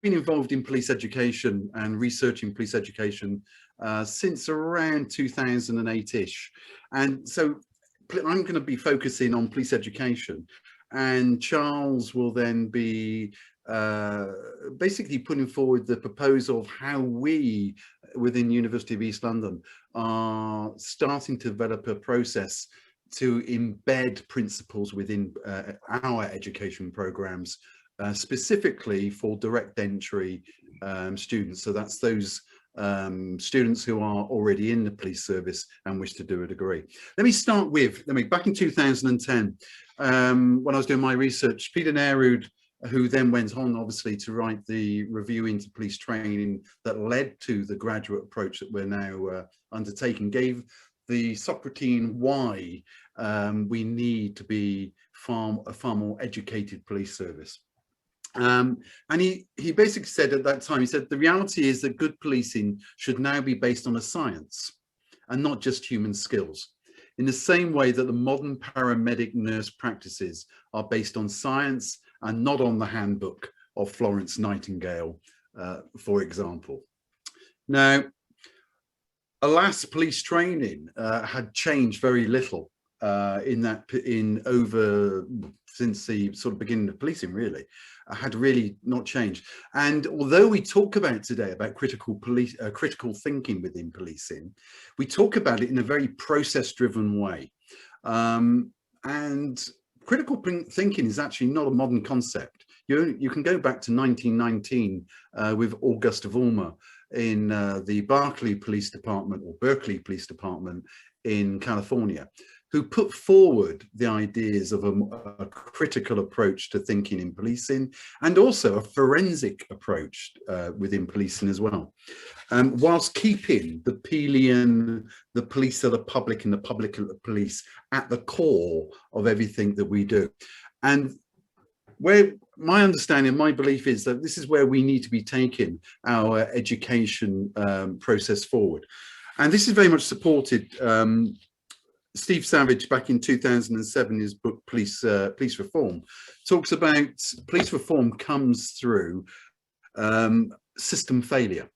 been involved in police education and researching police education since around 2008-ish. And so I'm going to be focusing on police education, and Charles will then be basically putting forward the proposal of how we within University of East London are starting to develop a process to embed principles within our education programs, specifically for direct entry students. So that's those students who are already in the police service and wish to do a degree. Let me start with, back in 2010, when I was doing my research, Peter Nerud, who then went on obviously to write the review into police training that led to the graduate approach that we're now undertaking, gave the Socratean why we need to be a far more educated police service. And he basically said at that time, he said, the reality is that good policing should now be based on a science and not just human skills, in the same way that the modern paramedic nurse practices are based on science and not on the handbook of Florence Nightingale, for example. Now, alas, police training had changed very little since the sort of beginning of policing, really. Had really not changed. And although we talk about today about critical thinking within policing, we talk about it in a very process-driven way. And critical thinking is actually not a modern concept. You can go back to 1919 with Auguste Vollmer in the Berkeley Police Department in California, who put forward the ideas of a critical approach to thinking in policing, and also a forensic approach within policing as well, whilst keeping the Peelian, the police of the public and the public of the police at the core of everything that we do. And where my understanding, my belief is that this is where we need to be taking our education process forward. And this is very much supported. Steve Savage, back in 2007, his book Police Reform, talks about police reform comes through system failure.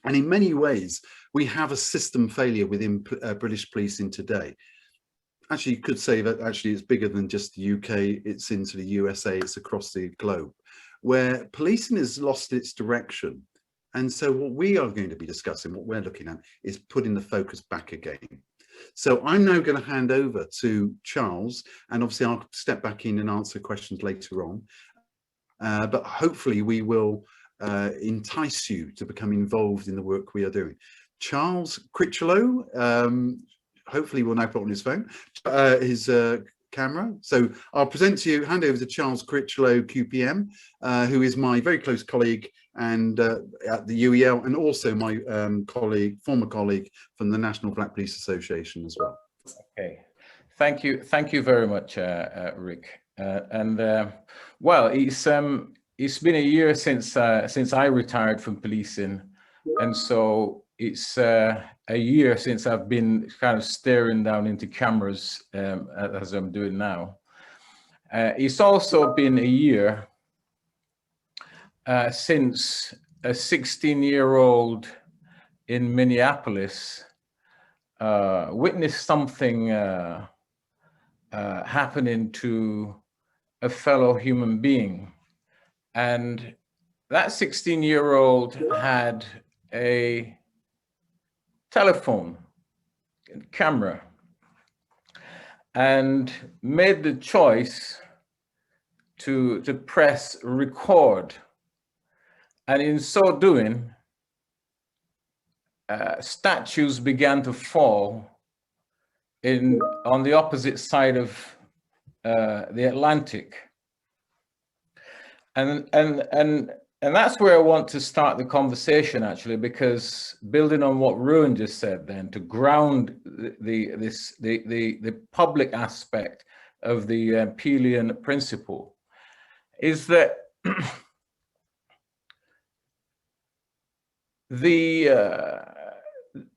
And in many ways, we have a system failure within British policing today. Actually, you could say that actually it's bigger than just the UK, it's into the USA, it's across the globe, where policing has lost its direction. And so what we are going to be discussing, what we're looking at, is putting the focus back again. So I'm now going to hand over to Charles, and obviously I'll step back in and answer questions later on. But hopefully we will entice you to become involved in the work we are doing. Charles Chrichlow, hopefully will now put on his phone, his camera. So I'll hand over to Charles Chrichlow, QPM, who is my very close colleague and at the UEL, and also my former colleague from the National Black Police Association as well. Okay, thank you very much, Rick. Well, it's been a year since I retired from policing, and so it's a year since I've been kind of staring down into cameras as I'm doing now. It's also been a year since a 16-year-old in Minneapolis witnessed something happening to a fellow human being. And that 16-year-old had a telephone and camera and made the choice to press record. And in so doing, statues began to fall on the opposite side of the Atlantic. And that's where I want to start the conversation, actually, because building on what Ruwan just said, then to ground the public aspect of the Peelian principle, is that the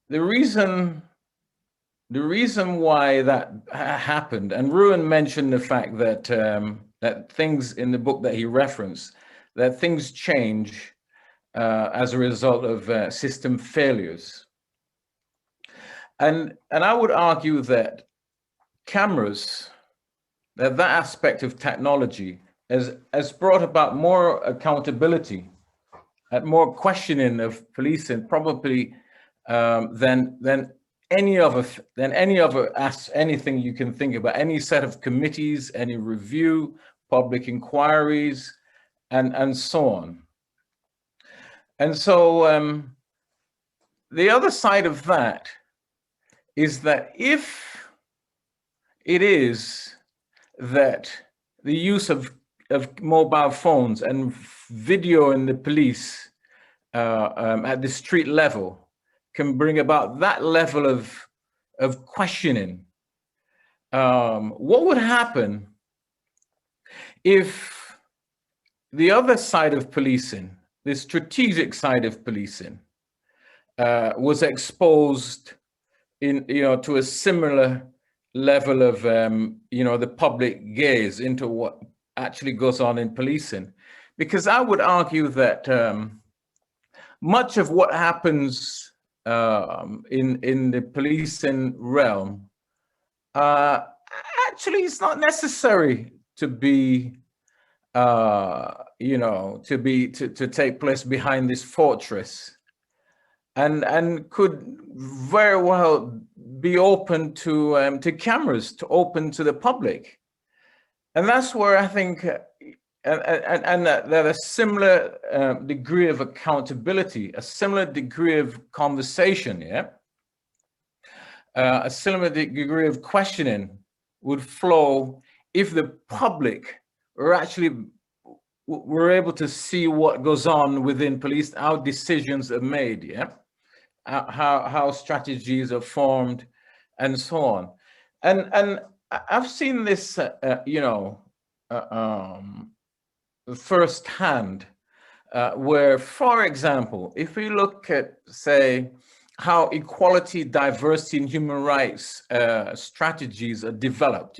reason why that happened, and Ruwan mentioned the fact that that things in the book that he referenced, that things change as a result of system failures. And I would argue that cameras, that aspect of technology has brought about more accountability and more questioning of policing, probably than any other anything you can think about, any set of committees, any review, public inquiries, and so on. And so the other side of that is that if it is that the use of mobile phones and video in the police at the street level can bring about that level of questioning, what would happen if the other side of policing, the strategic side of policing, was exposed to a similar level of the public gaze into what actually goes on in policing? Because I would argue that much of what happens in the policing realm actually is not necessary to be to take place behind this fortress, and could very well be open to cameras, to open to the public. And that's where I think that a similar degree of accountability, a similar degree of conversation, a similar degree of questioning would flow if the public were able to see what goes on within police, how decisions are made, how strategies are formed, and so on. And I've seen this, firsthand, where, for example, if we look at, say, how equality, diversity, and human rights strategies are developed,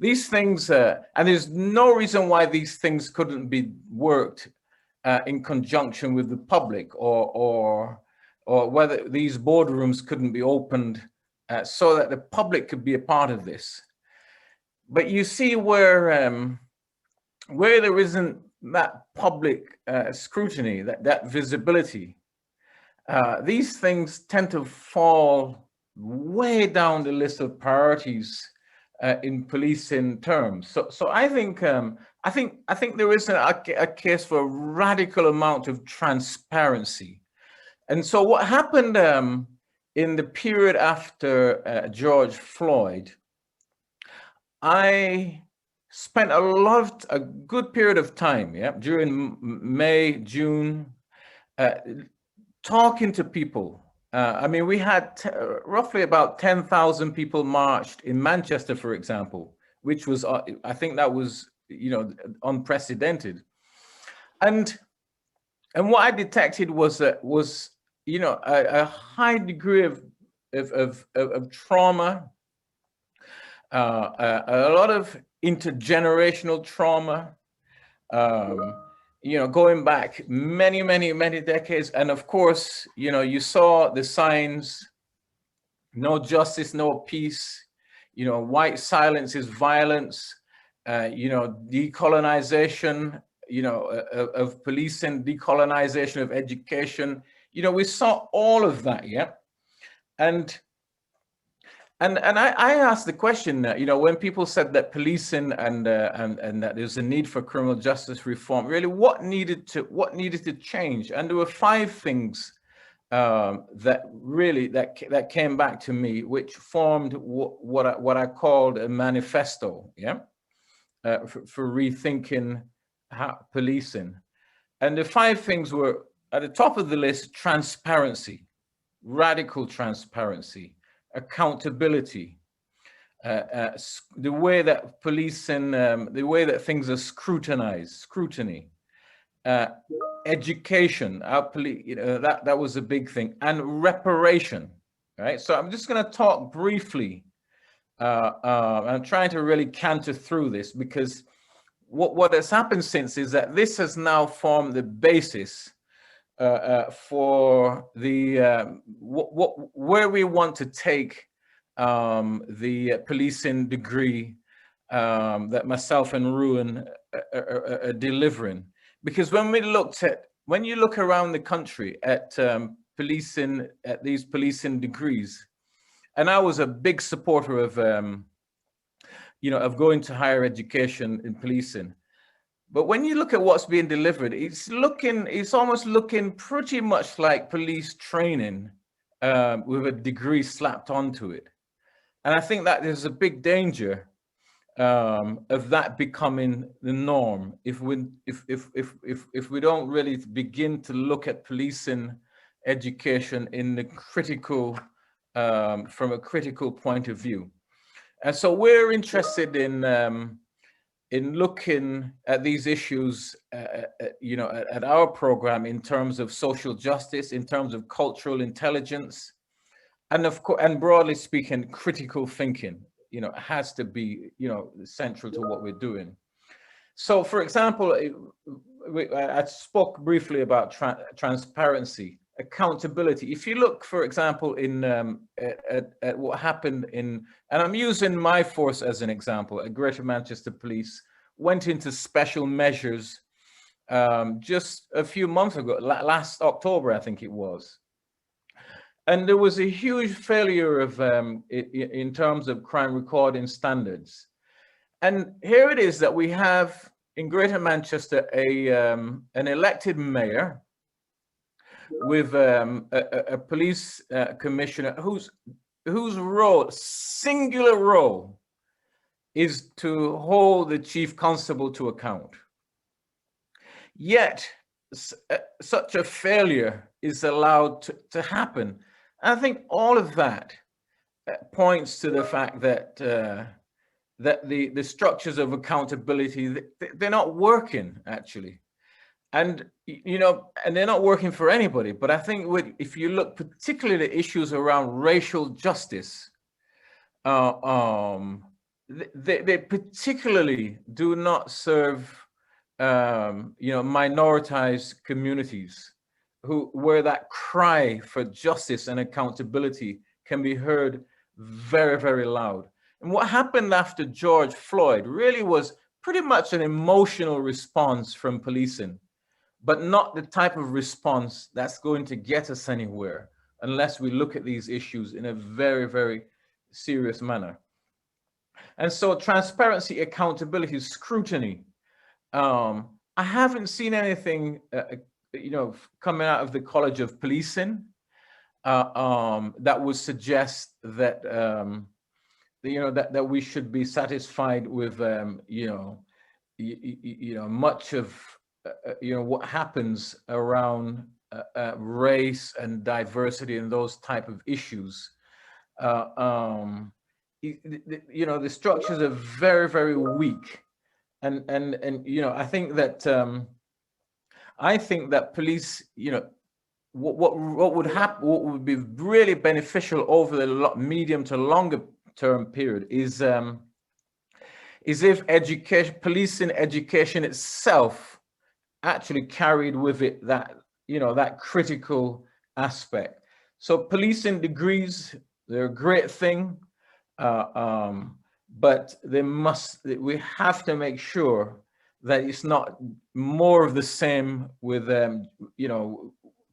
these things, and there's no reason why these things couldn't be worked in conjunction with the public, or whether these boardrooms couldn't be opened so that the public could be a part of this. But you see where there isn't that public scrutiny, that visibility, these things tend to fall way down the list of priorities in policing terms. So I think there is a case for a radical amount of transparency. And so what happened in the period after George Floyd, I spent a good period of time, during May, June, talking to people. I mean, we had roughly about 10,000 people marched in Manchester, for example, which was, I think that was, unprecedented. And what I detected was a high degree of trauma, a lot of intergenerational trauma, going back many decades. And of course, you saw the signs: no justice, no peace, white silence is violence, decolonization, of policing, decolonization of education. We saw all of that, And I asked the question, when people said that policing and that there's a need for criminal justice reform, really, what needed to change? And there were 5 things that came back to me, which formed what I called a manifesto, for rethinking policing. And the 5 things were, at the top of the list: transparency, radical transparency; accountability, the way that policing, the way that things are scrutinized, scrutiny, education, that was a big thing, and reparation, right? So I'm just going to talk briefly. I'm trying to really canter through this, because what has happened since is that this has now formed the basis for the where we want to take the policing degree that myself and Ruwan are delivering. Because when you look around the country at policing, at these policing degrees, and I was a big supporter of of going to higher education in policing. But when you look at what's being delivered, it's almost looking pretty much like police training with a degree slapped onto it. And I think that there's a big danger of that becoming the norm if we don't really begin to look at policing education in the critical from a critical point of view. And so we're interested in looking at these issues, at our program in terms of social justice, in terms of cultural intelligence, and of course, and broadly speaking, critical thinking. Has to be central to what we're doing. So, for example, I spoke briefly about transparency, accountability. If you look, for example, in at what happened in, and I'm using my force as an example, at Greater Manchester Police went into special measures just a few months ago, last October, I think it was. And there was a huge failure of in terms of crime recording standards. And here it is that we have in Greater Manchester an elected mayor with a police commissioner whose role, singular role, is to hold the chief constable to account. Yet such a failure is allowed to happen. I think all of that points to the fact that that the structures of accountability, they're not working actually. And and they're not working for anybody. But I think if you look particularly at issues around racial justice, they particularly do not serve minoritized communities where that cry for justice and accountability can be heard very, very loud. And what happened after George Floyd really was pretty much an emotional response from policing, but not the type of response that's going to get us anywhere unless we look at these issues in a very, very serious manner. And so transparency, accountability, scrutiny. I haven't seen anything coming out of the College of Policing that would suggest that that we should be satisfied with much of what happens around race and diversity and those type of issues. The structures are very, very weak, and I think that police, what would be really beneficial over the medium to longer term period is if policing education itself actually carried with it that that critical aspect. So policing degrees, they're a great thing, but we have to make sure that it's not more of the same with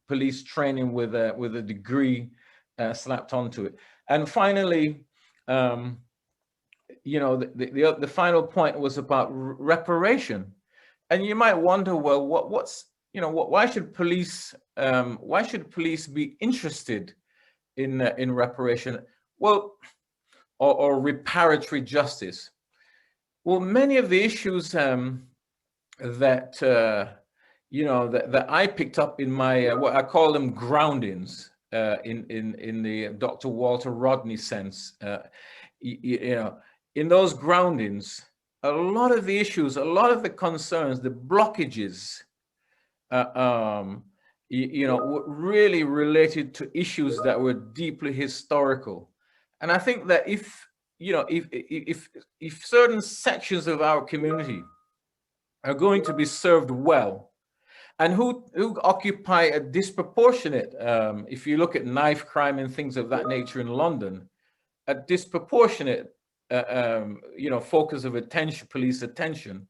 police training with a degree slapped onto it. And finally, the final point was about reparation. And you might wonder, well, why should police be interested in reparation? Well, or reparatory justice. Well, many of the issues that that I picked up in my what I call them groundings in the Dr. Walter Rodney sense, in those groundings, a lot of the issues, a lot of the concerns, the blockages, really related to issues that were deeply historical. And I think that if certain sections of our community are going to be served well, and who occupy a disproportionate, if you look at knife crime and things of that nature in London, a disproportionate, focus of attention, police attention.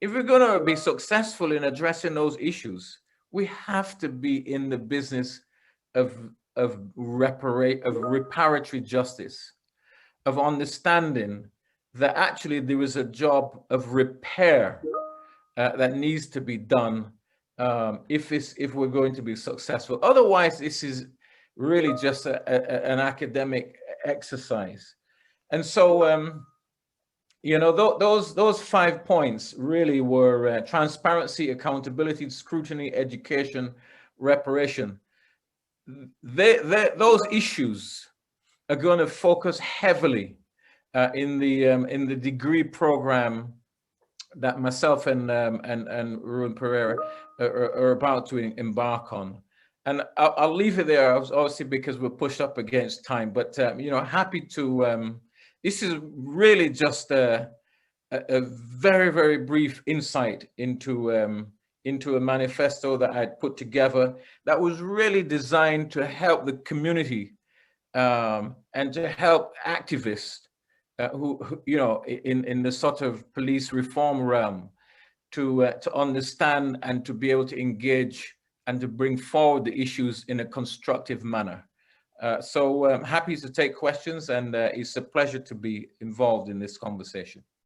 If we're going to be successful in addressing those issues, we have to be in the business of reparatory justice, of understanding that actually there is a job of repair that needs to be done if we're going to be successful. Otherwise, this is really just an academic exercise. And so, those 5 points really were transparency, accountability, scrutiny, education, reparation. Those issues are going to focus heavily in the degree program that myself and Ruwan-Perera are about to embark on. And I'll leave it there, obviously, because we're pushed up against time. But happy to. This is really just a very, very brief insight into a manifesto that I'd put together that was really designed to help the community and to help activists who in the sort of police reform realm to understand and to be able to engage and to bring forward the issues in a constructive manner. So happy to take questions, and it's a pleasure to be involved in this conversation.